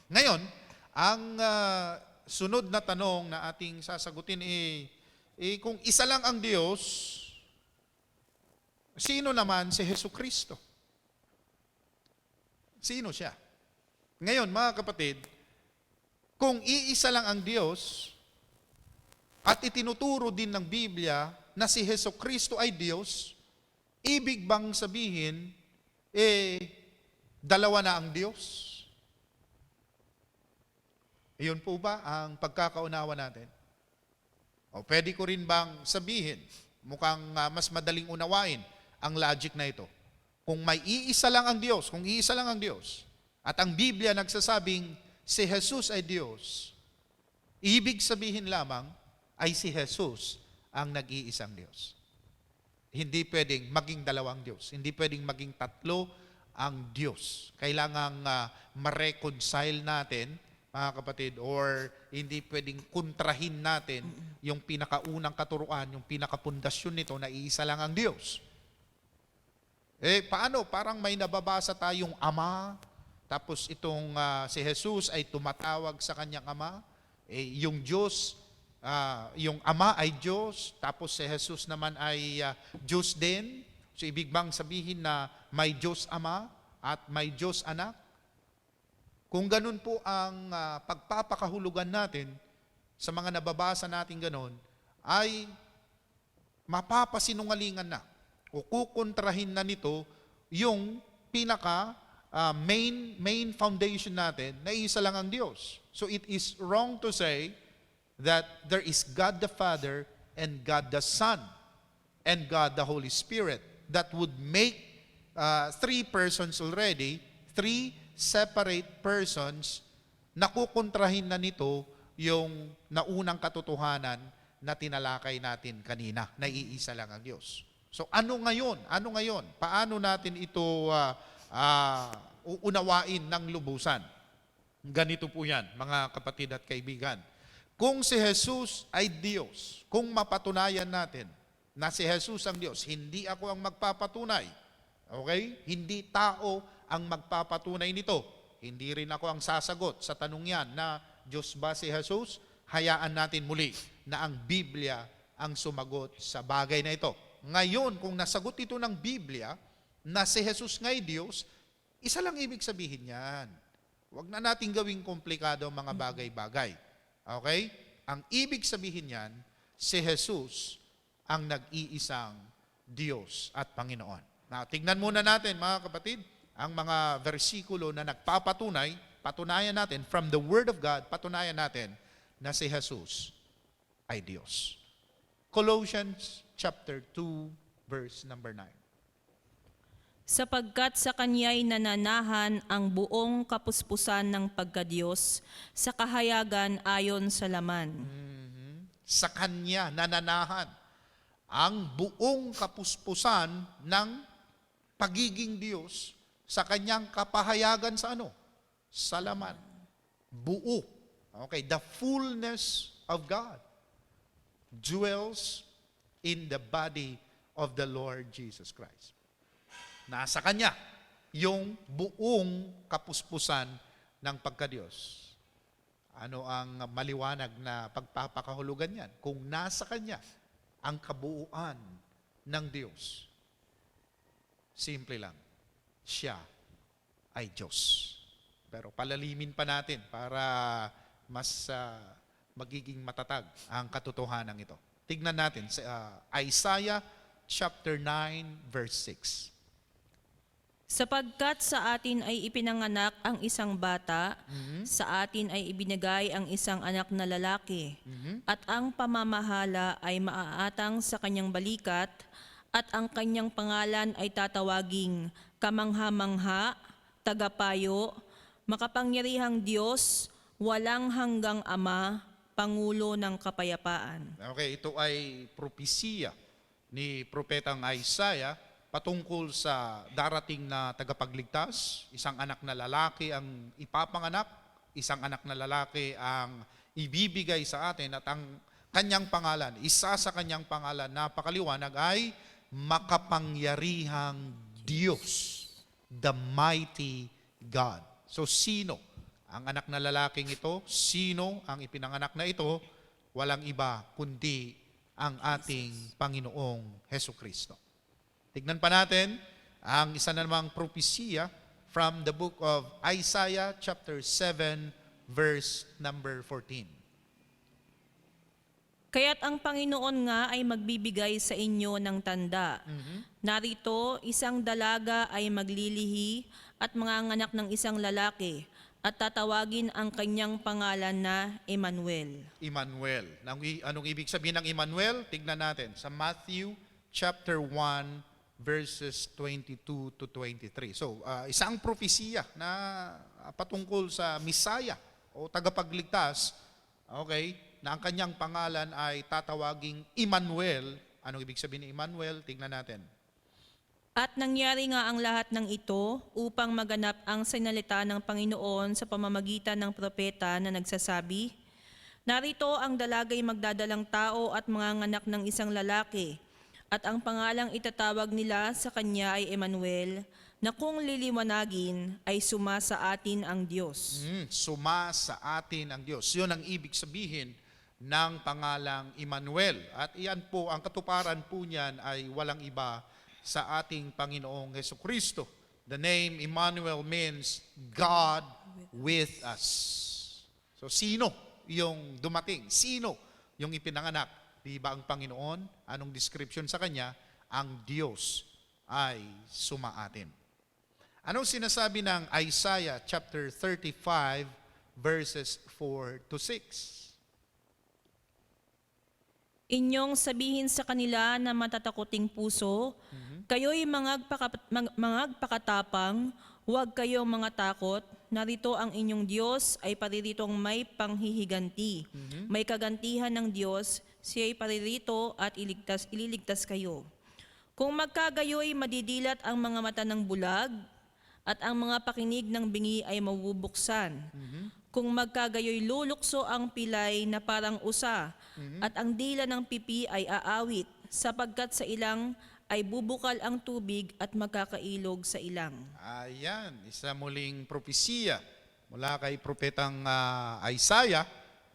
Ngayon, ang sunod na tanong na ating sasagutin kung isa lang ang Diyos, sino naman si Jesucristo? Sino siya? Ngayon, mga kapatid, kung iisa lang ang Diyos at itinuturo din ng Biblia na si Jesucristo ay Diyos, ibig bang sabihin, dalawa na ang Diyos? Iyon po ba ang pagkakaunawa natin? O pwede ko rin bang sabihin, mukhang mas madaling unawain ang logic na ito. Kung may iisa lang ang Diyos, kung iisa lang ang Diyos, at ang Biblia nagsasabing si Jesus ay Diyos, ibig sabihin lamang ay si Jesus ang nag-iisang Diyos. Hindi pwedeng maging dalawang Diyos. Hindi pwedeng maging tatlo ang Diyos. Kailangang ma-reconcile natin, mga kapatid, or hindi pwedeng kontrahin natin yung pinakaunang katuruan, yung pinakapundasyon nito na iisa lang ang Diyos. Paano? Parang may nababasa tayong Ama, tapos itong si Jesus ay tumatawag sa kanyang Ama. Yung Diyos, yung Ama ay Diyos, tapos si Jesus naman ay Diyos din. So ibig bang sabihin na may Diyos Ama at may Diyos Anak? Kung ganun po ang pagpapakahulugan natin sa mga nababasa natin ganun, ay mapapasinungalingan na o kukontrahin na nito yung pinaka main foundation natin na isa lang ang Diyos. So it is wrong to say that there is God the Father and God the Son and God the Holy Spirit. That would make three persons already, three separate persons, na kukontrahin na nito yung naunang katotohanan na tinalakay natin kanina, na iisa lang ang Diyos. So ano ngayon? Ano ngayon? Paano natin ito uunawain ng lubusan? Ganito po yan, mga kapatid at kaibigan. Kung si Jesus ay Diyos, kung mapatunayan natin na si Jesus ang Diyos, hindi ako ang magpapatunay. Okay? Hindi tao ang magpapatunay nito. Hindi rin ako ang sasagot sa tanong yan na Diyos ba si Jesus? Hayaan natin muli na ang Biblia ang sumagot sa bagay na ito. Ngayon, kung nasagot ito ng Biblia na si Jesus nga'y Diyos, isa lang ibig sabihin yan. Huwag na natin gawing komplikado ang mga bagay-bagay. Okay? Ang ibig sabihin yan, si Jesus ang nag-iisang Diyos at Panginoon. Now, tingnan muna natin, mga kapatid, ang mga versikulo na patunayan natin, from the Word of God, patunayan natin na si Jesus ay Diyos. Colossians chapter 2, verse number 9. Sapagkat sa Kanya'y nananahan ang buong kapuspusan ng pagkadiyos sa kahayagan ayon sa laman. Sa Kanya nananahan ang buong kapuspusan ng pagiging Diyos sa Kanyang kapahayagan sa ano? Sa laman. Buo. Okay, the fullness of God dwells in the body of the Lord Jesus Christ. Nasa Kanya yung buong kapuspusan ng pagkadiyos. Ano ang maliwanag na pagpapakahulugan yan? Kung nasa Kanya ang kabuuan ng Diyos, simple lang, siya ay Diyos. Pero palalimin pa natin para mas magiging matatag ang katotohanan ito. Tignan natin sa Isaiah chapter 9 verse 6. Sapagkat sa atin ay ipinanganak ang isang bata, sa atin ay ibinigay ang isang anak na lalaki, at ang pamamahala ay maaatang sa kanyang balikat, at ang kanyang pangalan ay tatawaging Kamangha-mangha, Tagapayo, Makapangyarihang Diyos, Walang Hanggang Ama, Pangulo ng Kapayapaan. Okay, ito ay propesiya ni Propetang Isaiah patungkol sa darating na tagapagligtas. Isang anak na lalaki ang ipapanganak, isang anak na lalaki ang ibibigay sa atin, at ang kanyang pangalan, isa sa kanyang pangalan, napakaliwanag, ay Makapangyarihang Diyos, the mighty God. So sino Ang anak na lalaking ito, sino ang ipinanganak na ito? Walang iba kundi ang ating Panginoong Hesukristo. Tignan pa natin ang isa na namang propesiya from the book of Isaiah chapter 7 verse number 14. Kaya't ang Panginoon nga ay magbibigay sa inyo ng tanda. Narito, isang dalaga ay maglilihi at manganganak ng isang lalaki at tatawagin ang kanyang pangalan na Emmanuel. Emmanuel. Anong ibig sabihin ng Emmanuel? Tignan natin sa Matthew chapter 1 verses 22 to 23. So, isang propesiya na patungkol sa Misaya o tagapagligtas, okay, na ang kanyang pangalan ay tatawaging Emmanuel. Anong ibig sabihin ni Emmanuel? Tignan natin. At nangyari nga ang lahat ng ito upang maganap ang sinalita ng Panginoon sa pamamagitan ng propeta na nagsasabi, narito ang dalagay magdadalang tao at manganganak ng isang lalaki, at ang pangalang itatawag nila sa kanya ay Emmanuel, na kung liliwanagin ay suma sa atin ang Diyos. Suma sa atin ang Diyos. Yun ang ibig sabihin ng pangalang Emmanuel. At iyan po, ang katuparan po niyan ay walang iba sa ating Panginoong Hesukristo. The name Emmanuel means God with us. So sino yung dumating? Sino yung ipinanganak? Di ba ang Panginoon? Anong description sa Kanya? Ang Diyos ay sumaatin. Anong sinasabi ng Isaiah chapter 35 verses 4 to 6? Inyong sabihin sa kanila na matatakuting puso, kayo'y mangagpakatapang, huwag kayong mga takot, narito ang inyong Diyos ay pariritong may panghihiganti. May kagantihan ng Diyos, siya'y paririto at ililigtas kayo. Kung magkagayo'y madidilat ang mga mata ng bulag, at ang mga pakinig ng bingi ay mabubuksan. Kung magkagayo'y lulukso ang pilay na parang usa, at ang dila ng pipi ay aawit, sapagkat sa ilang ay bubukal ang tubig at magkakailog sa ilang. Ayan, isa muling propesiya mula kay propetang Isaiah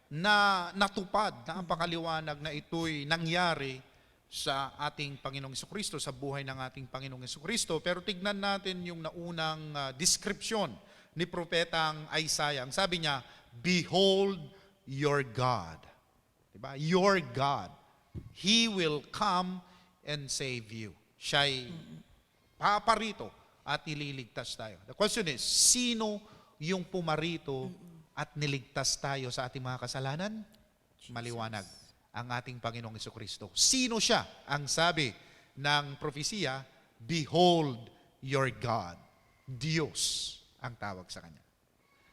na natupad, napakaliwanag na ito'y nangyari sa ating Panginoong Hesukristo, sa buhay ng ating Panginoong Hesukristo. Pero tignan natin yung naunang description ni propetang Isaiah. Ang sabi niya, behold your God. Diba? Your God. He will come and save you. Siya'y paparito at ililigtas tayo. The question is, sino yung pumarito at niligtas tayo sa ating mga kasalanan? Maliwanag, ang ating Panginoong Hesukristo. Sino siya? Ang sabi ng propesiya, behold your God. Diyos ang tawag sa Kanya.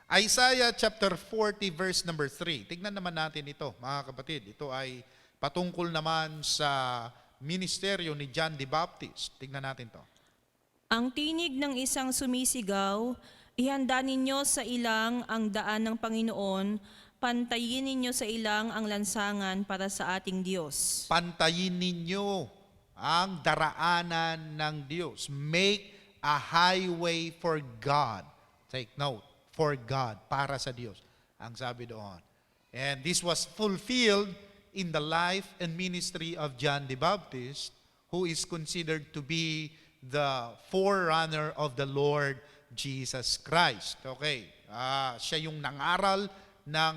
Isaiah chapter 40 verse number 3. Tignan naman natin ito, mga kapatid. Ito ay patungkol naman sa ministeryo ni John the Baptist. Tignan natin to. Ang tinig ng isang sumisigaw, ihanda ninyo sa ilang ang daan ng Panginoon, pantayin ninyo sa ilang ang lansangan para sa ating Diyos. Pantayin ninyo ang daraanan ng Diyos. Make a highway for God. Take note, for God, para sa Diyos. Ang sabi doon. And this was fulfilled in the life and ministry of John the Baptist, who is considered to be the forerunner of the Lord Jesus Christ. Okay, siya yung nangaral ng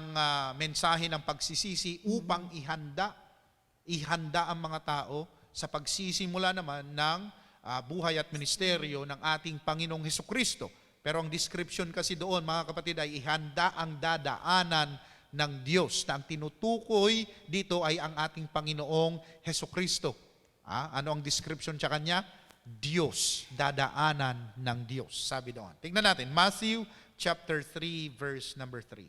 mensahe ng pagsisisi upang ihanda ang mga tao sa pagsisimula naman ng buhay at ministeryo ng ating Panginoong Hesukristo. Pero ang description kasi doon, mga kapatid, ay ihanda ang dadaanan ng Diyos. Na ang tinutukoy dito ay ang ating Panginoong Hesukristo. Ano ang description sa Kanya? Diyos, dadaanan ng Diyos. Sabi doon. Tingnan natin, Matthew chapter 3, verse number 3.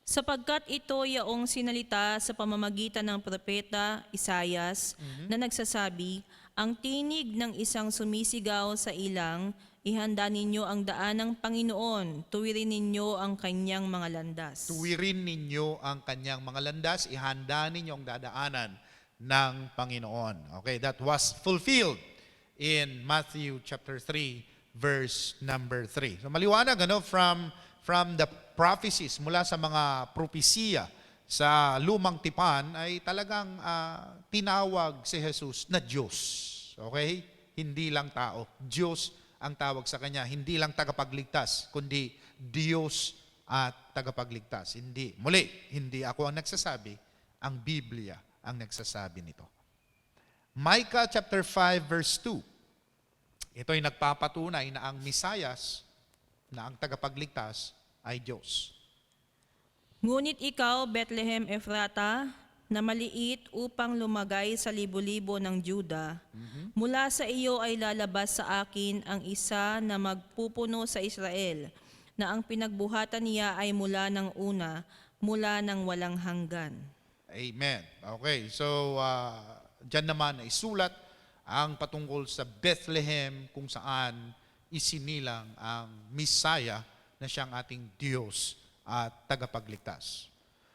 Sapagkat ito yaong sinalita sa pamamagitan ng propeta Isaias na nagsasabi, ang tinig ng isang sumisigaw sa ilang, ihanda ninyo ang daan ng Panginoon, tuwirin ninyo ang kanyang mga landas. Tuwirin ninyo ang kanyang mga landas, ihanda ninyo ang dadaanan ng Panginoon. Okay, that was fulfilled in Matthew chapter 3, verse number 3. So maliwanag from the prophecies mula sa mga propesiya sa lumang tipan ay talagang tinawag si Jesus na Diyos. Okay? Hindi lang tao. Diyos ang tawag sa kanya. Hindi lang tagapagligtas, kundi Diyos at tagapagligtas. Hindi. Muli, hindi ako ang nagsasabi. Ang Biblia ang nagsasabi nito. Micah chapter 5 verse 2. Ito ay nagpapatunay na ang Misayas, na ang tagapagligtas, ay Diyos. Ngunit ikaw, Bethlehem Ephrata, na maliit upang lumagay sa libo-libo ng Juda, mula sa iyo ay lalabas sa akin ang isa na magpupuno sa Israel, na ang pinagbuhatan niya ay mula ng una, mula ng walang hanggan. Amen. Okay, so dyan naman ay sulat ang patungkol sa Bethlehem kung saan isinilang ang Messiah na siyang ating Diyos at tagapagligtas.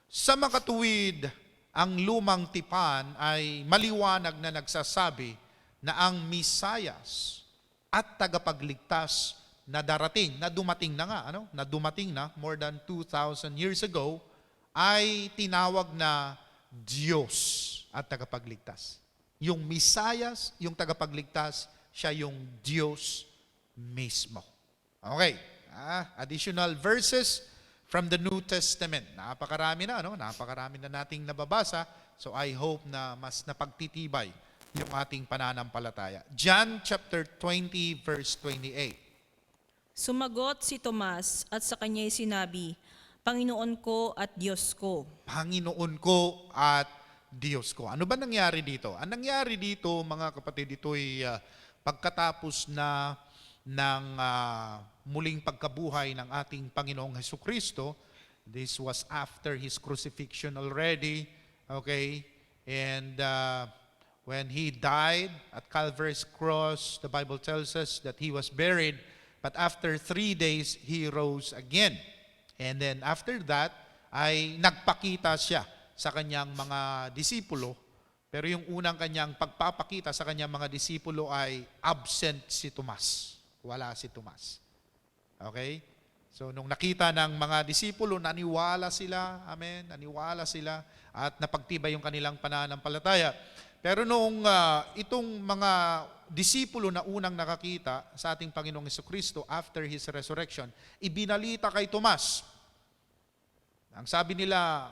Sa makatuwid, ang lumang tipan ay maliwanag na nagsasabi na ang Misayas at tagapagligtas na darating, na dumating na nga, na dumating na more than 2,000 years ago, ay tinawag na Diyos at tagapagligtas. Yung Misayas, yung tagapagligtas, siya yung Diyos mismo. Okay, additional verses from the New Testament. Napakarami na, napakarami na nating nababasa. So I hope na mas napagtitibay yung ating pananampalataya. John chapter 20 verse 28. Sumagot si Tomas at sa kanya'y sinabi, Panginoon ko at Diyos ko. Panginoon ko at Diyos ko. Ano ba nangyari dito? Ang nangyari dito, mga kapatid, ito'y pagkatapos na ng muling pagkabuhay ng ating Panginoong Hesukristo. This was after His crucifixion already. Okay? And when He died at Calvary's cross, the Bible tells us that He was buried, but after 3 days, He rose again. And then after that, ay nagpakita siya sa kanyang mga disipulo. Pero yung unang kanyang pagpapakita sa kanyang mga disipulo ay absent si Tomas. Wala si Tomas. Okay? So nung nakita ng mga disipulo, naniwala sila. Amen? Naniwala sila at napagtibay yung kanilang pananampalataya. Pero nung itong mga disipulo na unang nakakita sa ating Panginoong Hesukristo after His resurrection, ibinalita kay Tomas. Ang sabi nila,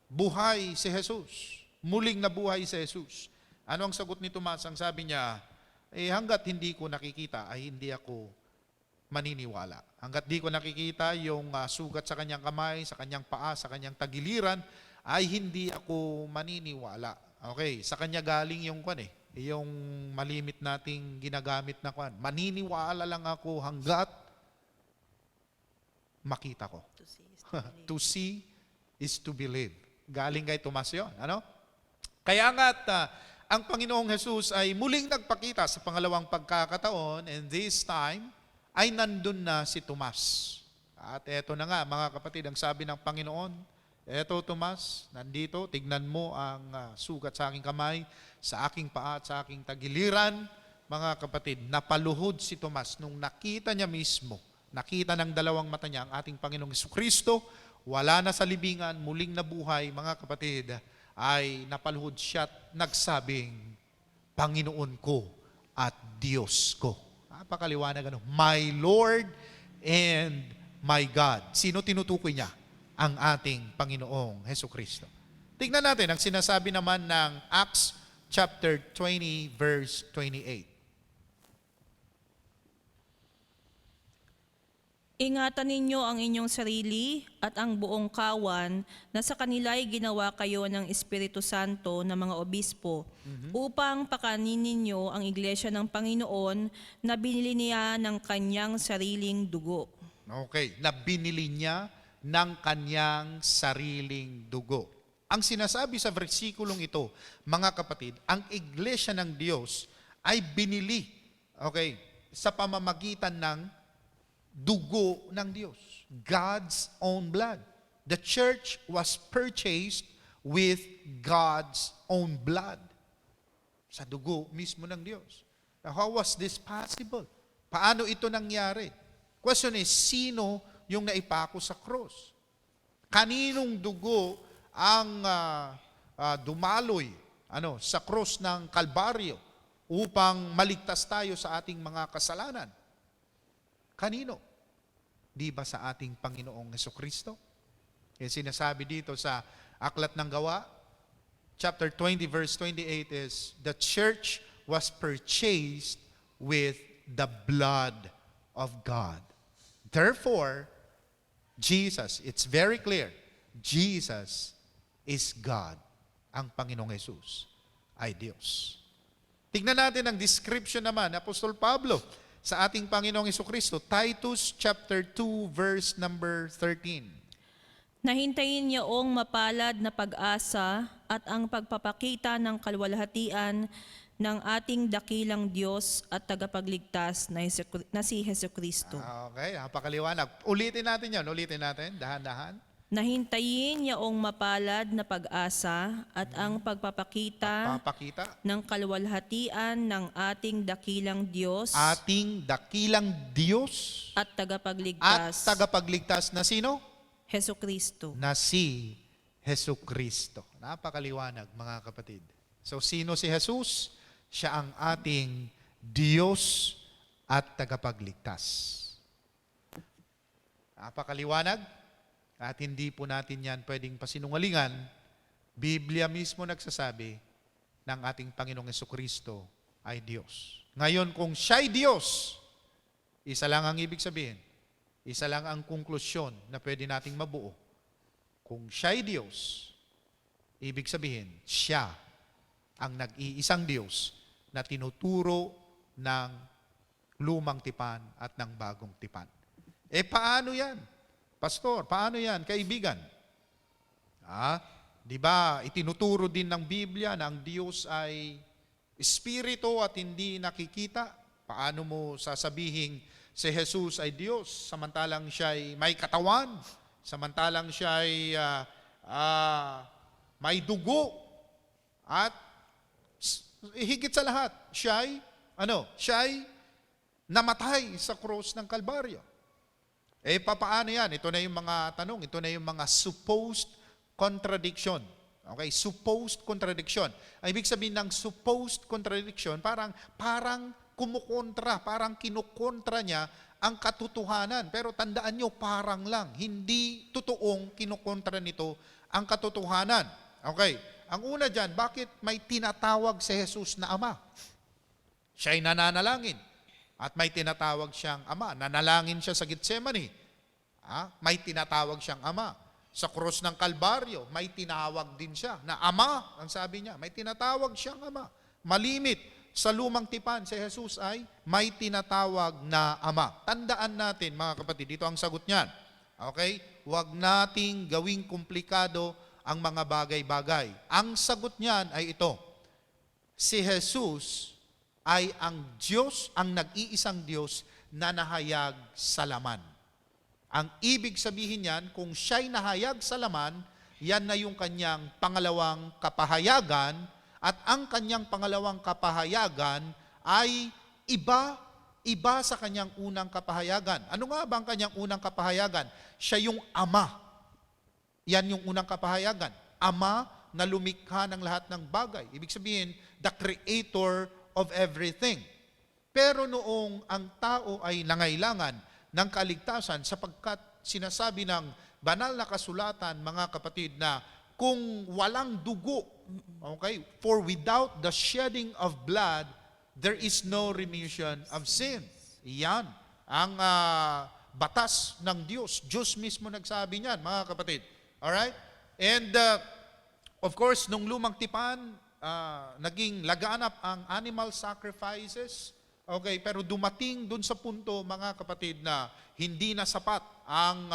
buhay si Jesus. Muling nabuhay si Jesus. Ano ang sagot ni Tomas? Ang sabi niya, hanggat hindi ko nakikita ay hindi ako maniniwala. Hanggat di ko nakikita yung sugat sa kanyang kamay, sa kanyang paa, sa kanyang tagiliran, ay hindi ako maniniwala. Okay, sa kanya galing yung yung malimit nating ginagamit na maniniwala lang ako hanggat makita ko. To see is to believe. Galing kay Tomas yun. Kaya nga't ang Panginoong Jesus ay muling nagpakita sa pangalawang pagkakataon, and this time ay nandun na si Tomas. At eto na nga, mga kapatid, ang sabi ng Panginoon, eto Tomas, nandito, tignan mo ang sugat sa aking kamay, sa aking paa at sa aking tagiliran. Mga kapatid, napaluhod si Tomas nung nakita niya mismo, nakita ng dalawang mata niya ang ating Panginoong Hesukristo, wala na sa libingan, muling nabuhay, mga kapatid, ay napaluhod siya at nagsabing, Panginoon ko at Diyos ko. Napakaliwanag my Lord and my God. Sino tinutukoy niya? Ang ating Panginoong Hesukristo. Tignan natin ang sinasabi naman ng Acts chapter 20 verse 28. Ingatan ninyo ang inyong sarili at ang buong kawan na sa kanila'y ginawa kayo ng Espiritu Santo na mga obispo upang pakanin ninyo ang iglesia ng Panginoon na binili niya ng kanyang sariling dugo. Okay, na binili niya ng kanyang sariling dugo. Ang sinasabi sa versikulong ito, mga kapatid, ang iglesia ng Diyos ay binili, sa pamamagitan ng dugo ng Diyos. God's own blood. The church was purchased with God's own blood. Sa dugo mismo ng Diyos. Now, how was this possible? Paano ito nangyari? Question is, sino yung naipako sa cross? Kaninong dugo ang dumaloy sa cross ng Kalbaryo upang maligtas tayo sa ating mga kasalanan? Kanino? Di ba sa ating Panginoong Hesukristo? Yung sinasabi dito sa Aklat ng Gawa, chapter 20, verse 28 is, the church was purchased with the blood of God. Therefore, Jesus, it's very clear, Jesus is God. Ang Panginoong Jesus ay Diyos. Tignan natin ang description naman, Apostol Pablo, sa ating Panginoong Hesukristo, Titus chapter 2, verse number 13. Nahintayin niyoong mapalad na pag-asa at ang pagpapakita ng kaluwalhatian ng ating dakilang Diyos at tagapagligtas na si Hesukristo. Okay, napakaliwanag. Ulitin natin yan, dahan-dahan. Nahintayin niyoong mapalad na pag-asa at ang pagpapakita ng kaluwalhatian ng ating dakilang Diyos Ating dakilang Diyos at at tagapagligtas tagapagligtas na sino? Hesukristo. Na si Hesukristo. Napakaliwanag, mga kapatid. So, sino si Jesus? Siya ang ating Diyos at tagapagligtas. Napakaliwanag. At hindi po natin yan pwedeng pasinungalingan. Biblia mismo nagsasabi ng ating Panginoong Hesukristo ay Diyos. Ngayon, kung siya'y Diyos, isa lang ang ibig sabihin. Isa lang ang konklusyon na pwede nating mabuo. Kung siya'y Diyos, ibig sabihin, siya ang nag-iisang Diyos na tinuturo ng lumang tipan at ng bagong tipan. Paano yan? Pastor, paano yan? Kaibigan? Di ba, itinuturo din ng Biblia na ang Diyos ay espiritu at hindi nakikita. Paano mo sasabihin si Jesus ay Diyos samantalang siya ay may katawan, samantalang siya ay may dugo, at higit sa lahat, siya ay namatay sa cross ng Kalbaryo. Paano yan? Ito na yung mga tanong, ito na yung mga supposed contradiction. Okay, supposed contradiction. Ang ibig sabihin ng supposed contradiction, parang kumukontra, parang kinukontra niya ang katotohanan. Pero tandaan nyo, parang lang. Hindi totoong kinukontra nito ang katotohanan. Okay, ang una dyan, bakit may tinatawag si Jesus na Ama? Siya'y nananalangin. At may tinatawag siyang Ama. Nanalangin siya sa Getsemani. May tinatawag siyang Ama. Sa krus ng Kalbaryo, may tinawag din siya na Ama. Ang sabi niya, may tinatawag siyang Ama. Malimit, sa lumang tipan, si Jesus ay may tinatawag na Ama. Tandaan natin, mga kapatid, dito ang sagot niyan. Okay? Huwag nating gawing komplikado ang mga bagay-bagay. Ang sagot niyan ay ito. Si Jesus ay ang Diyos, ang nag-iisang Diyos na nahayag sa laman. Ang ibig sabihin niyan, kung siya'y nahayag sa laman, yan na yung kanyang pangalawang kapahayagan, at ang kanyang pangalawang kapahayagan ay iba sa kanyang unang kapahayagan. Ano nga ba ang kanyang unang kapahayagan? Siya yung Ama. Yan yung unang kapahayagan. Ama na lumikha ng lahat ng bagay. Ibig sabihin, the creator of everything. Pero noong ang tao ay nangailangan ng kaligtasan, sapagkat sinasabi ng banal na kasulatan, mga kapatid, na kung walang dugo, okay, for without the shedding of blood, there is no remission of sin. Iyan ang batas ng Diyos. Diyos mismo nagsabi niyan, mga kapatid. Alright? And of course, nung lumang tipan, naging laganap ang animal sacrifices. Okay, pero dumating dun sa punto, mga kapatid, na hindi na sapat ang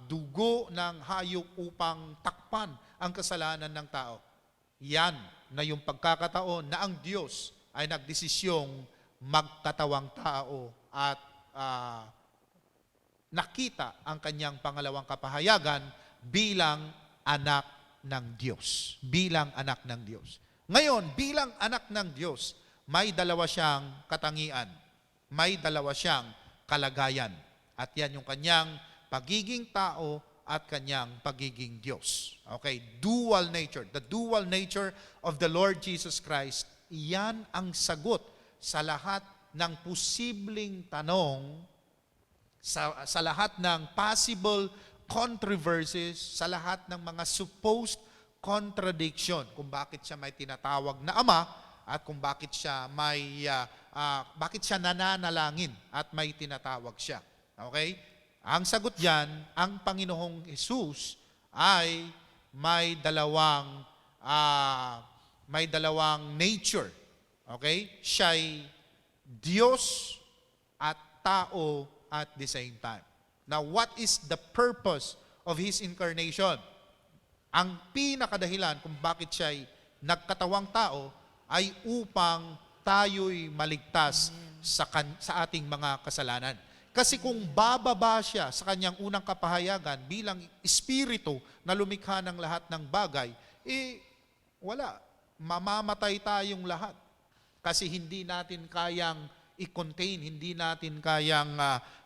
dugo ng hayop upang takpan ang kasalanan ng tao. Yan na yung pagkakataon na ang Diyos ay nagdesisyong magkatawang tao at nakita ang kanyang pangalawang kapahayagan bilang anak ng Diyos. Bilang anak ng Diyos. Ngayon, bilang anak ng Diyos, may dalawa siyang katangian. may dalawa siyang kalagayan. At yan yung kanyang pagiging tao at kanyang pagiging Diyos. Okay, dual nature. The dual nature of the Lord Jesus Christ, iyan ang sagot sa lahat ng posibleng tanong, sa lahat ng possible controversies, sa lahat ng mga supposed contradiction, kung bakit siya may tinatawag na Ama at kung bakit siya bakit siya nananalangin at may tinatawag siya. Okay? Ang sagot diyan, ang Panginoong Hesus ay may dalawang nature. Okay? Siya'y Diyos at tao at the same time. Now, what is the purpose of His incarnation? Ang pinakadahilan kung bakit siya'y nagkatawang tao ay upang tayo'y maligtas sa ating mga kasalanan. Kasi kung bababa siya sa kanyang unang kapahayagan bilang espiritu na lumikha ng lahat ng bagay, wala. Mamamatay tayong lahat. Kasi hindi natin kayang i-contain, hindi natin kayang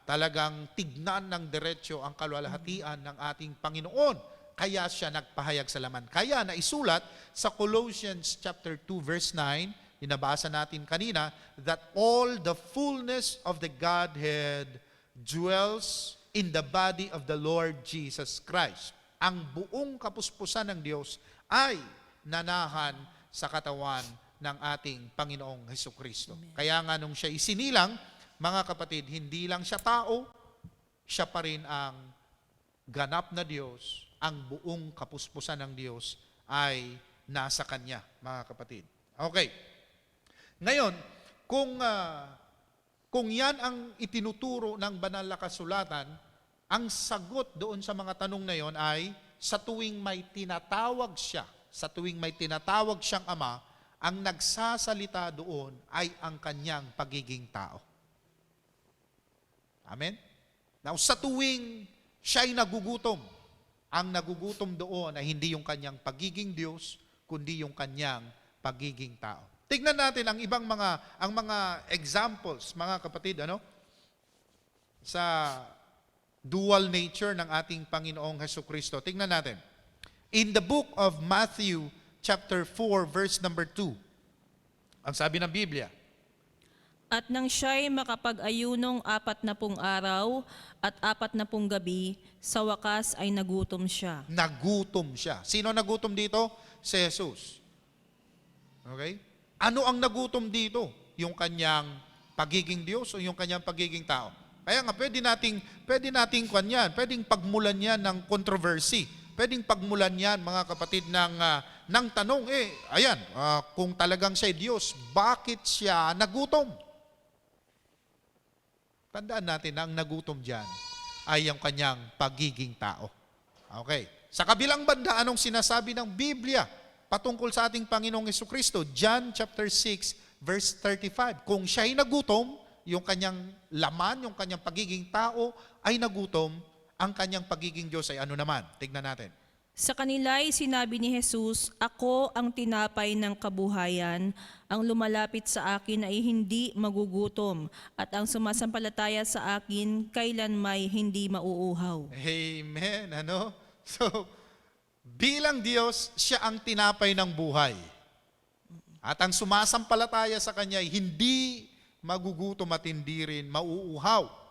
talagang tignan ng diretsyo ang kalwalhatian ng ating Panginoon. Kaya siya nagpahayag sa laman. Kaya naisulat sa Colossians chapter 2 verse 9, binabasa natin kanina, that all the fullness of the Godhead dwells in the body of the Lord Jesus Christ. Ang buong kapuspusan ng Diyos ay nanahan sa katawan ng ating Panginoong Hesukristo. Kaya nga nung siya isinilang, mga kapatid, hindi lang siya tao, siya pa rin ang ganap na Diyos, ang buong kapuspusan ng Diyos ay nasa Kanya, mga kapatid. Okay. Ngayon, kung yan ang itinuturo ng banal na kasulatan, ang sagot doon sa mga tanong na yon ay sa tuwing may tinatawag siyang Ama, ang nagsasalita doon ay ang kanyang pagiging tao. Amen? Now, sa tuwing siya'y nagugutom, ang nagugutom doon ay hindi yung kanyang pagiging Diyos, kundi yung kanyang pagiging tao. Tignan natin ang ibang mga examples, mga kapatid, sa dual nature ng ating Panginoong Hesukristo. Tignan natin. In the book of Matthew, chapter 4, verse number 2, ang sabi ng Biblia, At nang siya'y makapag-ayunong 40 araw at 40 gabi, sa wakas ay nagutom siya. Nagutom siya. Sino nagutom dito? Si Jesus. Okay? Ano ang nagutom dito? Yung kanyang pagiging Diyos o yung kanyang pagiging tao? Kaya nga, pwede nating pwedeng pagmulan yan ng controversy. Pwedeng pagmulan yan, mga kapatid, ng tanong, kung talagang siya Diyos, bakit siya nagutom? Tandaan natin na ang nagutom dyan ay ang kanyang pagiging tao. Okay. Sa kabilang banda, anong sinasabi ng Biblia patungkol sa ating Panginoong Hesukristo? John chapter 6, verse 35. Kung siya'y nagutom, yung kanyang laman, yung kanyang pagiging tao ay nagutom, ang kanyang pagiging Diyos ay ano naman? Tignan natin. Sa kanila'y sinabi ni Jesus, Ako ang tinapay ng kabuhayan, ang lumalapit sa akin ay hindi magugutom, at ang sumasampalataya sa akin kailanmay hindi mauuhaw. Amen. So, bilang Diyos, siya ang tinapay ng buhay. At ang sumasampalataya sa Kanya ay hindi magugutom at hindi rin mauuhaw.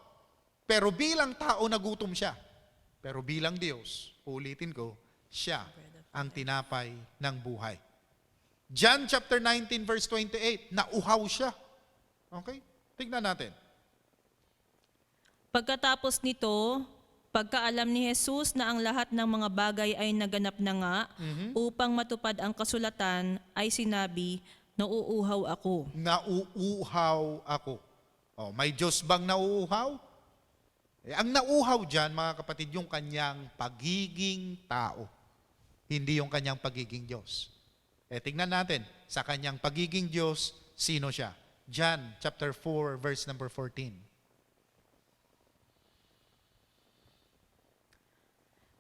Pero bilang tao, nagutom siya. Pero bilang Diyos, ulitin ko, siya ang tinapay ng buhay. John chapter 19 verse 28, nauhaw siya. Okay? Tignan natin. Pagkatapos nito, pagkaalam ni Jesus na ang lahat ng mga bagay ay naganap na nga, upang matupad ang kasulatan, ay sinabi, nauuhaw ako. Nauuhaw ako. May Diyos bang nauuhaw? Ang nauuhaw dyan, mga kapatid, yung kanyang pagiging tao. Hindi yung kanyang pagiging Diyos. Tingnan natin, sa kanyang pagiging Diyos, sino siya? John chapter 4, verse number 14.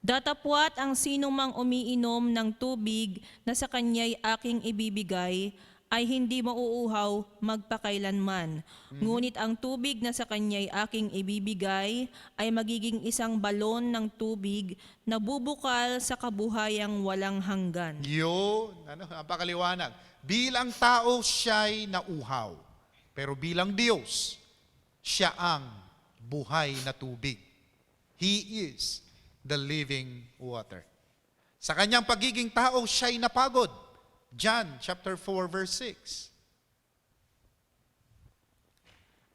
Datapwat ang sinumang umiinom ng tubig na sa kanya'y aking ibibigay ay hindi mauuhaw magpakailanman. Ngunit ang tubig na sa kanya'y aking ibibigay ay magiging isang balon ng tubig na bubukal sa kabuhayang walang hanggan. Yun, napakaliwanag. Bilang tao, siya'y nauhaw. Pero bilang Diyos, siya ang buhay na tubig. He is the living water. Sa kanyang pagiging tao, siya'y napagod. John chapter 4 verse 6.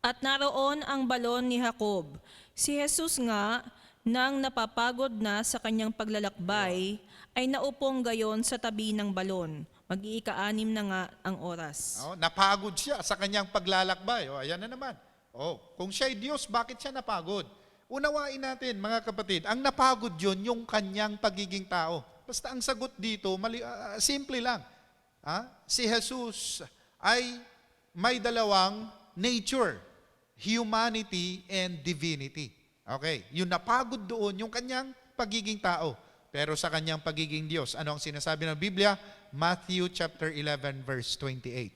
At naroon ang balon ni Jacob. Si Jesus nga, nang napapagod na sa kanyang paglalakbay, ay naupong gayon sa tabi ng balon. Mag-iika-6 na nga ang oras. Napagod siya sa kanyang paglalakbay. Ayan na naman. Kung siya'y Diyos, bakit siya napagod? Unawain natin, mga kapatid, ang napagod yun, yung kanyang pagiging tao. Basta ang sagot dito, simple lang. Si Jesus ay may dalawang nature, humanity and divinity. Okay, yung napagod doon, yung kanyang pagiging tao. Pero sa kanyang pagiging Diyos, ano ang sinasabi ng Biblia? Matthew chapter 11 verse 28.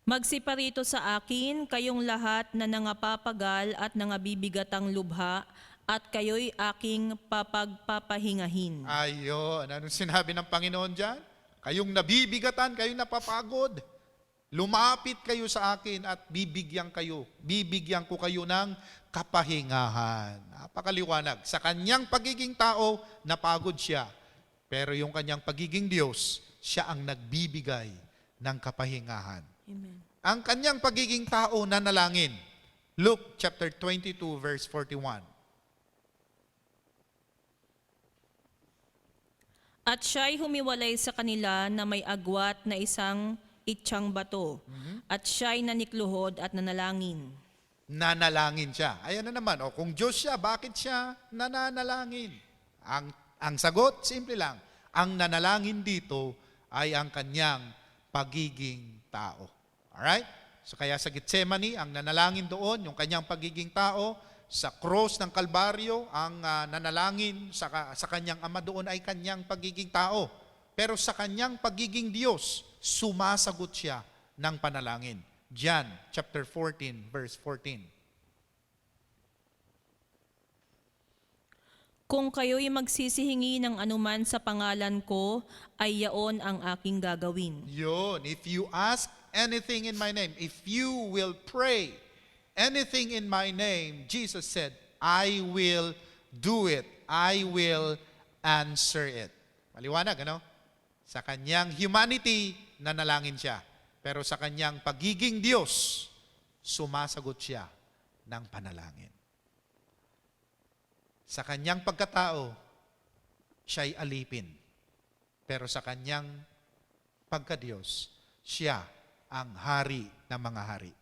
Magsiparito sa akin kayong lahat na nangapapagal at nangabibigatang lubha, at kayo'y aking papagpapahingahin. Ayun, anong sinabi ng Panginoon dyan? Kayong nabibigatan, kayong napapagod. Lumapit kayo sa akin at bibigyan ko kayo ng kapahingahan. Napakaliwanag. Sa kanyang pagiging tao, napagod siya. Pero yung kanyang pagiging Diyos, siya ang nagbibigay ng kapahingahan. Amen. Ang kanyang pagiging tao, nanalangin. Luke chapter 22 verse 41. At siya'y humiwalay sa kanila na may agwat na isang itsang bato. At siya'y nanikluhod at nanalangin. Nanalangin siya. Ayan na naman. Kung Diyos siya, bakit siya nananalangin? Ang sagot, simple lang. Ang nanalangin dito ay ang kanyang pagiging tao. Alright? So kaya sa Gethsemane, ang nanalangin doon, yung kanyang pagiging tao. Sa cross ng Kalbaryo, ang nanalangin sa kanyang ama doon ay kanyang pagiging tao. Pero sa kanyang pagiging Diyos, sumasagot siya ng panalangin. John chapter 14 verse 14. Kung kayo'y magsisihingi ng anuman sa pangalan ko, ay yaon ang aking gagawin. Yun, if you ask anything in my name, if you will pray anything in my name, Jesus said, I will do it. I will answer it. Maliwanag, ano? Sa kanyang humanity, nanalangin siya. Pero sa kanyang pagiging Diyos, sumasagot siya ng panalangin. Sa kanyang pagkatao, siya'y alipin. Pero sa kanyang pagka-Diyos, siya ang hari ng mga hari.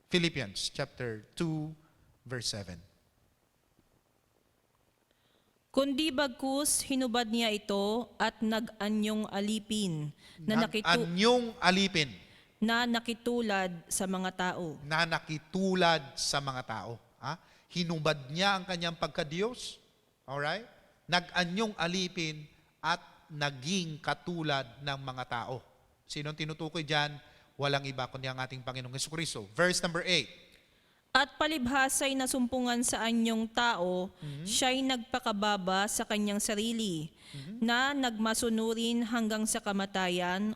Philippians chapter 2 verse 7. Kundi bagkus hinubad niya ito at nag-anyong alipin Anyong alipin na nakitulad sa mga tao. na nakitulad sa mga tao. Hinubad niya ang kanyang pagka-Diyos. Alright? Nag-anyong alipin at naging katulad ng mga tao. Sinong tinutukoy dyan? Walang iba kundi ang ating Panginoong Jesucristo. Verse number 8. At palibhasa'y nasumpungan sa anyong tao, siya'y nagpakababa sa kanyang sarili, na nagmasunurin hanggang sa kamatayan,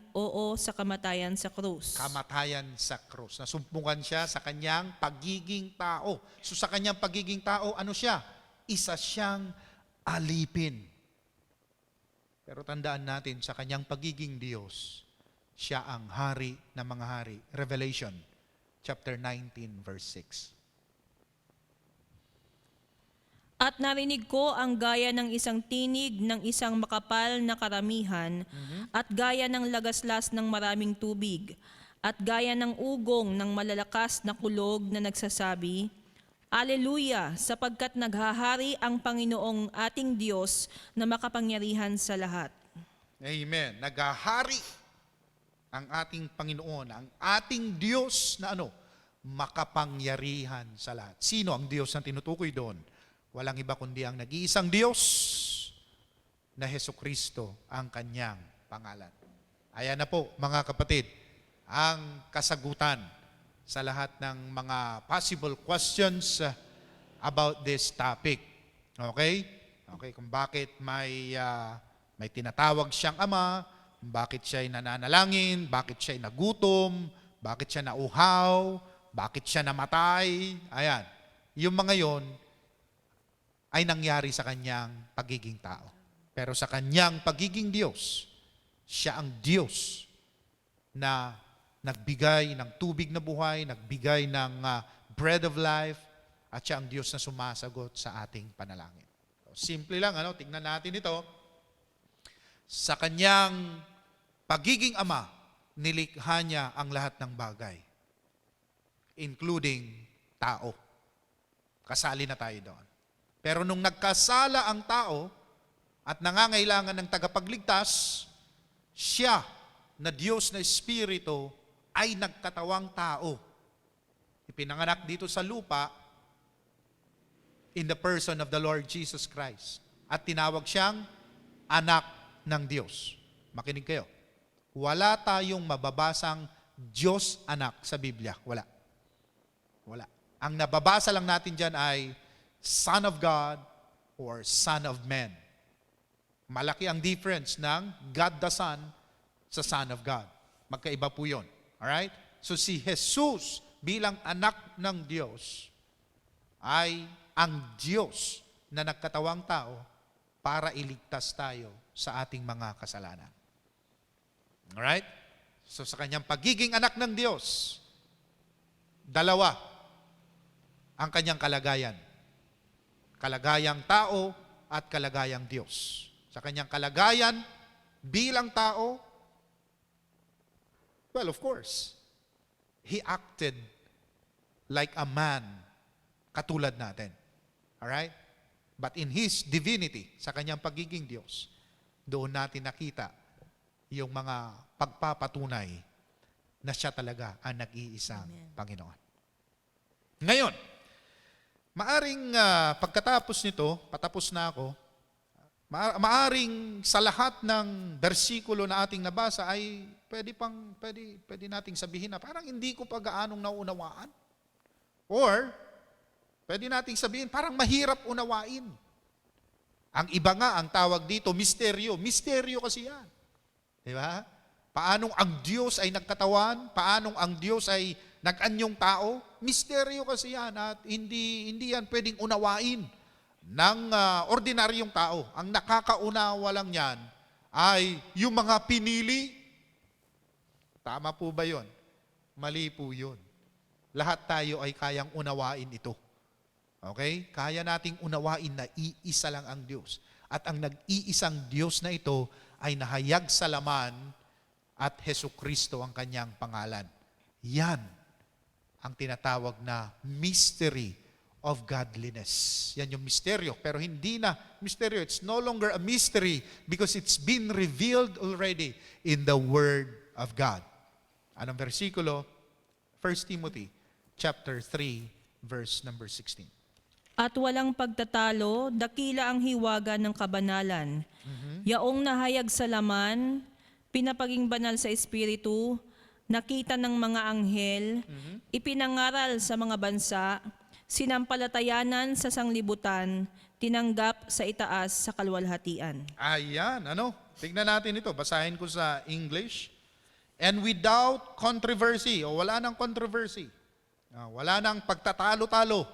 sa kamatayan sa krus. Kamatayan sa krus. Nasumpungan siya sa kanyang pagiging tao. So sa kanyang pagiging tao, ano siya? Isa siyang alipin. Pero tandaan natin, sa kanyang pagiging Diyos, siya ang hari ng mga hari. Revelation chapter 19 verse 6. At narinig ko ang gaya ng isang tinig ng isang makapal na karamihan, at gaya ng lagaslas ng maraming tubig, at gaya ng ugong ng malalakas na kulog na nagsasabi, Aleluya, sapagkat naghahari ang Panginoong ating Diyos na makapangyarihan sa lahat. Amen. Naghahari ang ating Panginoon, ang ating Diyos na makapangyarihan sa lahat. Sino ang Diyos na tinutukoy doon? Walang iba kundi ang nag-iisang Diyos na Hesukristo ang kanyang pangalan. Ayan na po mga kapatid, ang kasagutan sa lahat ng mga possible questions about this topic. Okay? Okay, kung bakit may tinatawag siyang ama, bakit siya ay nananalangin, bakit siya ay nagutom, bakit siya nauhaw, bakit siya namatay. Ayan. Yung mga yon ay nangyari sa kanyang pagiging tao. Pero sa kanyang pagiging Diyos, siya ang Diyos na nagbigay ng tubig na buhay, nagbigay ng bread of life, at siya ang Diyos na sumasagot sa ating panalangin. Simple lang, tingnan natin ito. Sa kanyang pagiging ama, nilikha niya ang lahat ng bagay, including tao. Kasali na tayo doon. Pero nung nagkasala ang tao at nangangailangan ng tagapagligtas, siya na Diyos na Espiritu ay nagkatawang tao. Ipinanganak dito sa lupa in the person of the Lord Jesus Christ. At tinawag siyang anak ng Diyos. Makinig kayo. Wala tayong mababasang Diyos anak sa Biblia. Wala. Wala. Ang nababasa lang natin dyan ay Son of God or Son of Man. Malaki ang difference ng God the Son sa Son of God. Magkaiba po yun. Alright? So si Jesus bilang anak ng Diyos ay ang Diyos na nagkatawang tao para iligtas tayo sa ating mga kasalanan. Alright? So sa kanyang pagiging anak ng Diyos, dalawa ang kanyang kalagayan. Kalagayang tao at kalagayang Diyos. Sa kanyang kalagayan bilang tao, well, of course, He acted like a man katulad natin. Alright? But in His divinity, sa kanyang pagiging Diyos, doon natin nakita yung mga pagpapatunay na siya talaga ang nag-iisang Panginoon. Ngayon, maaring pagkatapos nito, patapos na ako, maaring sa lahat ng bersikulo na ating nabasa ay pwede nating sabihin na parang hindi ko pa gaanong naunawaan. Or, pwede nating sabihin parang mahirap unawain. Ang iba nga, ang tawag dito, misteryo. Misteryo kasi yan. Di ba? Paanong ang Diyos ay nagkatawan? Paanong ang Diyos ay nag-anyong tao? Misteryo kasi yan at hindi yan pwedeng unawain ng ordinaryong tao. Ang nakakaunawa lang yan ay yung mga pinili. Tama po ba yun? Mali po yun. Lahat tayo ay kayang unawain ito. Okay? Kaya nating unawain na iisa lang ang Diyos. At ang nag-iisang Diyos na ito ay nahayag sa laman at Hesukristo ang kanyang pangalan. Yan ang tinatawag na mystery of godliness. Yan yung misteryo. Pero hindi na misteryo. It's no longer a mystery because it's been revealed already in the Word of God. Anong versikulo? 1 Timothy chapter 3, verse number 16. At walang pagtatalo, dakila ang hiwaga ng kabanalan. Yaong nahayag sa laman, pinapaging banal sa Espiritu, nakita ng mga anghel, ipinangaral sa mga bansa, sinampalatayanan sa sanglibutan, tinanggap sa itaas sa kaluwalhatian. Ayan, tignan natin ito. Basahin ko sa English. And without controversy, o wala nang controversy, wala nang pagtatalo-talo,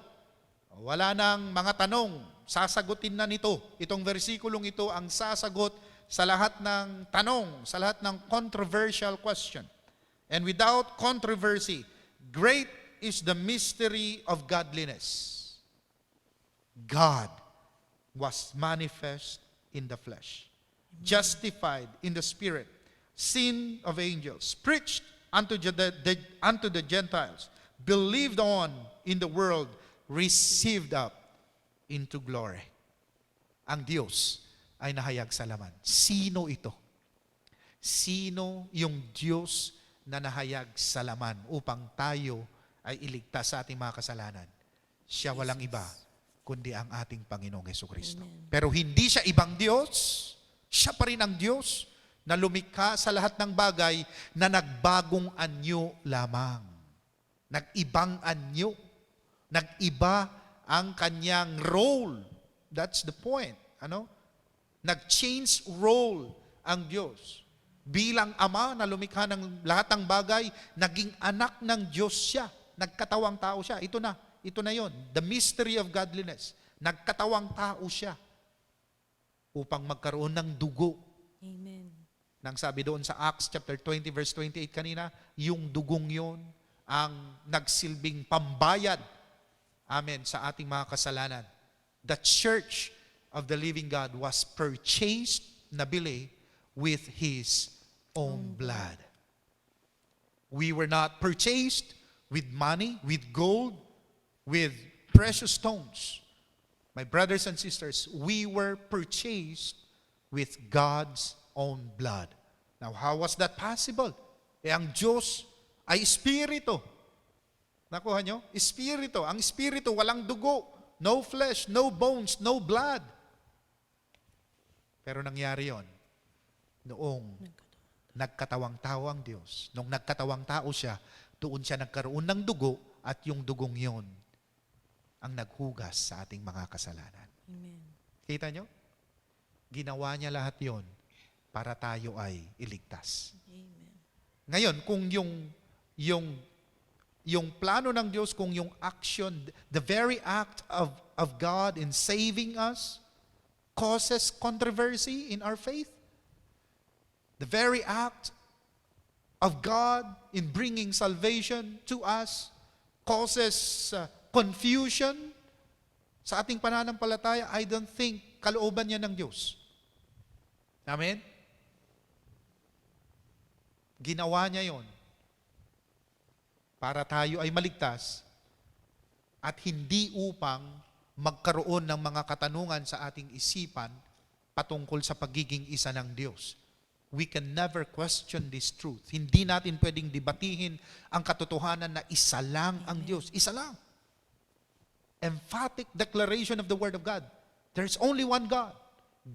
wala nang mga tanong, sasagutin na nito. Itong versikulong ito ang sasagot sa lahat ng tanong, sa lahat ng controversial question. And without controversy, great is the mystery of godliness. God was manifest in the flesh, justified in the spirit, seen of angels, preached unto the Gentiles, believed on in the world, received up into glory. Ang Diyos ay nahayag sa laman. Sino ito? Sino yung Diyos na nahayag sa laman upang tayo ay iligtas sa ating mga kasalanan? Siya walang iba, kundi ang ating Panginoong Hesukristo. Pero hindi siya ibang Diyos, Siya pa rin ang Diyos na lumikha sa lahat ng bagay na nagbagong anyo lamang. Nag-ibang anyo. Nag-iba ang kanyang role. That's the point. Nag-change role ang Diyos. Bilang Ama na lumikha ng lahat ng bagay, naging anak ng Diyos siya. Nagkatawang tao siya. Ito na yon. The mystery of godliness. Nagkatawang tao siya upang magkaroon ng dugo. Amen. Nang sabi doon sa Acts chapter 20 verse 28 kanina, yung dugong yon ang nagsilbing pambayad, amen, sa ating mga kasalanan. The church of the living God was purchased, nabili, with His own blood. We were not purchased with money, with gold, with precious stones. My brothers and sisters, we were purchased with God's own blood. Now, how was that possible? Ang Diyos ay Espiritu. Nakuha nyo? Espiritu. Ang Espiritu, walang dugo. No flesh, no bones, no blood. Pero nangyari yon noong nagkatawang tao ang Diyos. Nung nagkatawang tao siya, doon siya nagkaroon ng dugo at yung dugong yon ang naghugas sa ating mga kasalanan. Amen. Kita nyo? Ginawa niya lahat yon para tayo ay iligtas. Amen. Ngayon, kung yung plano ng Diyos, kung yung action, the very act of God in saving us causes controversy in our faith, the very act of God in bringing salvation to us causes confusion sa ating pananampalataya, I don't think kalooban yan ng Diyos. Amen? Ginawa niya yon para tayo ay maligtas at hindi upang magkaroon ng mga katanungan sa ating isipan patungkol sa pagiging isa ng Diyos. We can never question this truth. Hindi natin pwedeng debatihin ang katotohanan na isa lang ang Diyos. Isa lang. Emphatic declaration of the Word of God. There's only one God.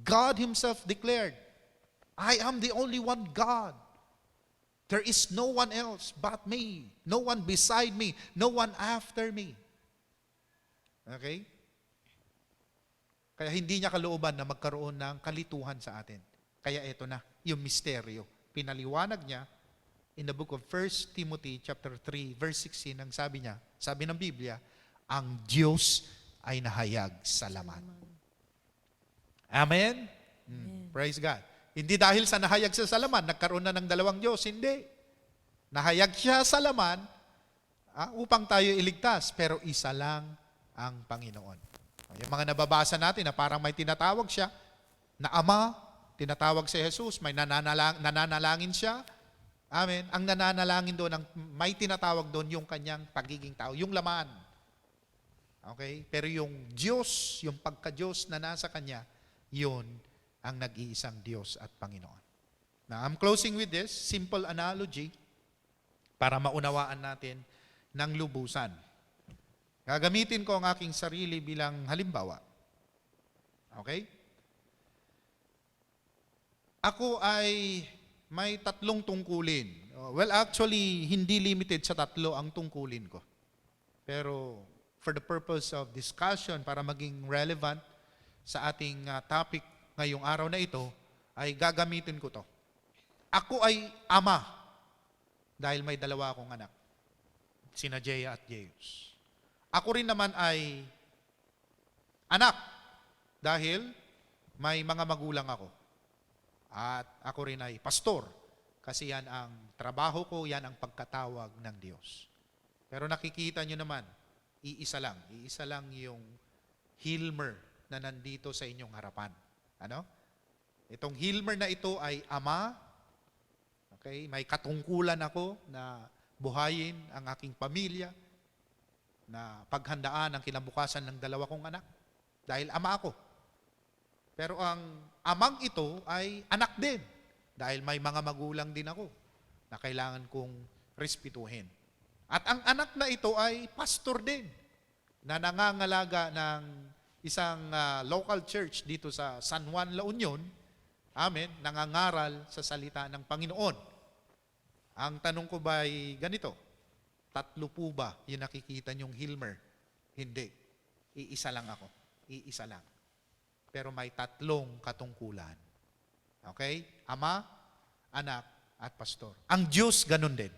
God Himself declared, I am the only one God. There is no one else but me. No one beside me. No one after me. Okay? Kaya hindi niya kalooban na magkaroon ng kalituhan sa atin. Kaya ito na, yung misteryo. Pinaliwanag niya in the book of 1 Timothy chapter 3 verse 16, ang sabi niya, sabi ng Biblia, ang Diyos ay nahayag sa laman. Amen? Praise God. Hindi dahil sa nahayag sa laman, nagkaroon na ng dalawang Diyos. Hindi. Nahayag siya sa laman upang tayo iligtas, pero isa lang ang Panginoon. Yung mga nababasa natin na parang may tinatawag siya na Ama, tinatawag si Jesus, may nananalangin siya. Amen. Ang nananalangin doon, may tinatawag doon yung kanyang pagiging tao, yung laman. Okay? Pero yung Diyos, yung pagka-Diyos na nasa Kanya, yun ang nag-iisang Diyos at Panginoon. Now, I'm closing with this simple analogy para maunawaan natin ng lubusan. Gagamitin ko ang aking sarili bilang halimbawa. Okay? Ako ay may 3 tungkulin. Well, actually, hindi limited sa 3 ang tungkulin ko. Pero for the purpose of discussion, para maging relevant sa ating topic ngayong araw na ito, ay gagamitin ko to. Ako ay ama dahil may 2 akong anak, sina Jaya at Jeyus. Ako rin naman ay anak dahil may mga magulang ako. At ako rin ay pastor kasi yan ang trabaho ko, yan ang pagkatawag ng Diyos. Pero nakikita nyo naman, iisa lang yung Hilmer na nandito sa inyong harapan. Ano? Itong Hilmer na ito ay ama. Okay? May katungkulan ako na buhayin ang aking pamilya, na paghandaan ang kinabukasan ng 2 kong anak. Dahil ama ako. Pero ang amang ito ay anak din. Dahil may mga magulang din ako na kailangan kong respetuhin. At ang anak na ito ay pastor din na nangangalaga ng isang local church dito sa San Juan, La Union. Amen, nangangaral sa salita ng Panginoon. Ang tanong ko ba ay ganito, 3 po ba yung nakikita niyong Hilmer? Hindi. Iisa lang ako. Iisa lang. Pero may 3 katungkulan. Okay? Ama, anak, at pastor. Ang Diyos, ganun din.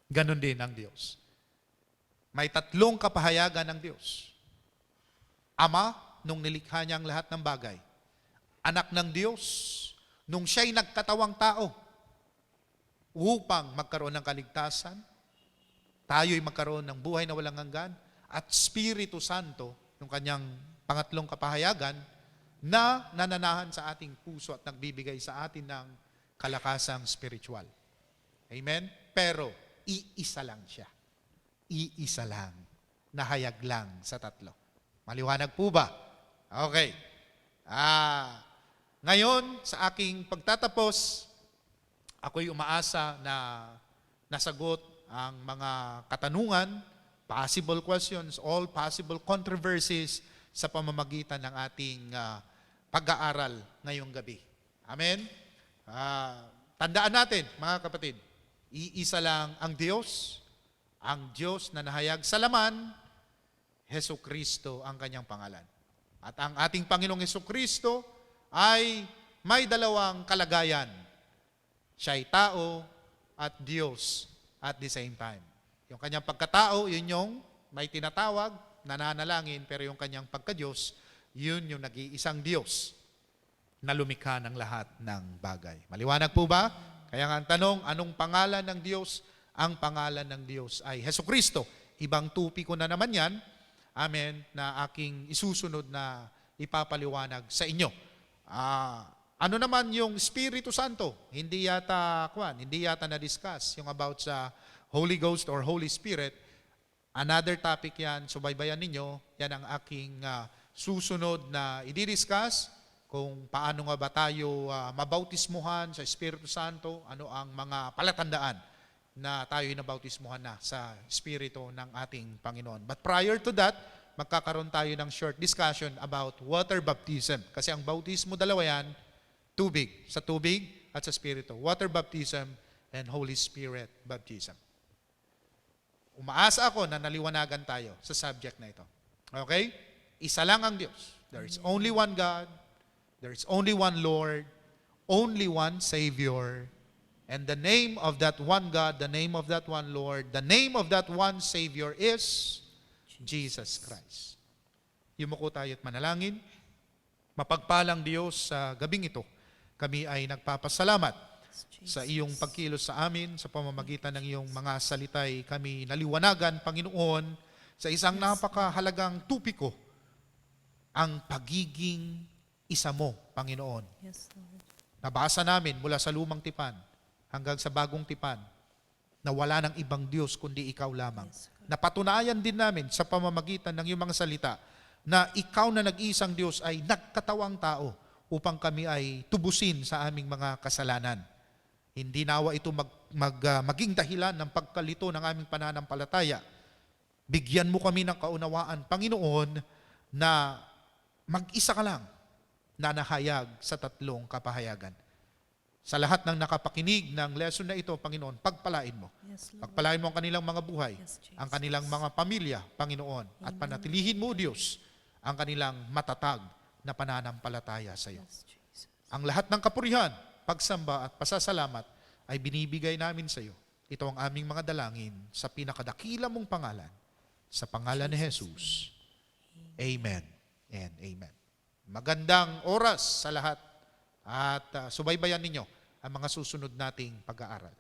Ganun din ang Diyos. May 3 kapahayagan ng Diyos. Ama, nung nilikha niya ang lahat ng bagay. Anak ng Diyos, nung siya'y nagkatawang tao, upang magkaroon ng kaligtasan, tayo'y magkaroon ng buhay na walang hanggan, at Espiritu Santo, yung kanyang pangatlong kapahayagan, na nananahan sa ating puso at nagbibigay sa atin ng kalakasang spiritual. Amen? Pero, iisa lang siya. Iisa lang. Nahayag lang sa 3. Maliwanag po ba? Okay. Ngayon, sa aking pagtatapos, ako'y umaasa na nasagot ang mga katanungan, possible questions, all possible controversies sa pamamagitan ng ating pag-aaral ngayong gabi. Amen? Tandaan natin, mga kapatid, iisa lang ang Diyos na nahayag sa laman, Jesucristo ang kanyang pangalan. At ang ating Panginoong Jesucristo ay may 2 kalagayan. Siya'y tao at Diyos at the same time. Yung kanyang pagkatao, yun yung may tinatawag, nananalangin, pero yung kanyang pagka-Diyos, yun yung nag-iisang Diyos na lumikha ng lahat ng bagay. Maliwanag po ba? Kaya nga ang tanong, anong pangalan ng Diyos? Ang pangalan ng Diyos ay Jesucristo. Ibang tupi ko na naman yan, amen, na aking isusunod na ipapaliwanag sa inyo. Ano naman yung Espiritu Santo? Hindi yata na-discuss yung about sa Holy Ghost or Holy Spirit. Another topic yan, subaybayan ninyo. Yan ang aking susunod na i-discuss kung paano nga ba tayo mabautismuhan sa Espiritu Santo, ano ang mga palatandaan na tayo nabautismuhan na sa Espiritu ng ating Panginoon. But prior to that, magkakaroon tayo ng short discussion about water baptism. Kasi ang bautismo, 2 yan, tubig. Sa tubig at sa Espiritu. Water baptism and Holy Spirit baptism. Umaasa ako na naliwanagan tayo sa subject na ito. Okay? Isa lang ang Diyos. There is only one God. There is only one Lord. Only one Savior. And the name of that one God, the name of that one Lord, the name of that one Savior is Jesus Christ. Yumuko tayo at manalangin. Mapagpalang Diyos sa gabing ito, kami ay nagpapasalamat sa iyong pagkilos sa amin, sa pamamagitan ng iyong mga salita'y kami naliwanagan, Panginoon, sa isang napakahalagang tupiko, ang pagiging isa mo, Panginoon. Yes, Lord. Nabasa namin mula sa lumang tipan hanggang sa bagong tipan na wala ng ibang Diyos kundi ikaw lamang. Yes, God. Napatunayan din namin sa pamamagitan ng iyong mga salita na ikaw na nag-iisang Diyos ay nagkatawang tao upang kami ay tubusin sa aming mga kasalanan. Hindi nawa ito maging dahilan ng pagkalito ng aming pananampalataya. Bigyan mo kami ng kaunawaan, Panginoon, na mag-isa ka lang na nahayag sa 3 kapahayagan. Sa lahat ng nakapakinig ng lesson na ito, Panginoon, pagpalain mo. Yes, Lord. Pagpalain mo ang kanilang mga buhay, Yes, Jesus. ang kanilang mga pamilya, Panginoon, at panatilihin mo, Diyos, ang kanilang matatag na pananampalataya sa iyo. Yes, Jesus. Ang lahat ng kapurihan, pagsamba at pasasalamat ay binibigay namin sa iyo. Ito ang aming mga dalangin sa pinakadakila mong pangalan, sa pangalan ni Jesus. Amen and amen. Magandang oras sa lahat at subaybayan ninyo ang mga susunod nating pag-aaral.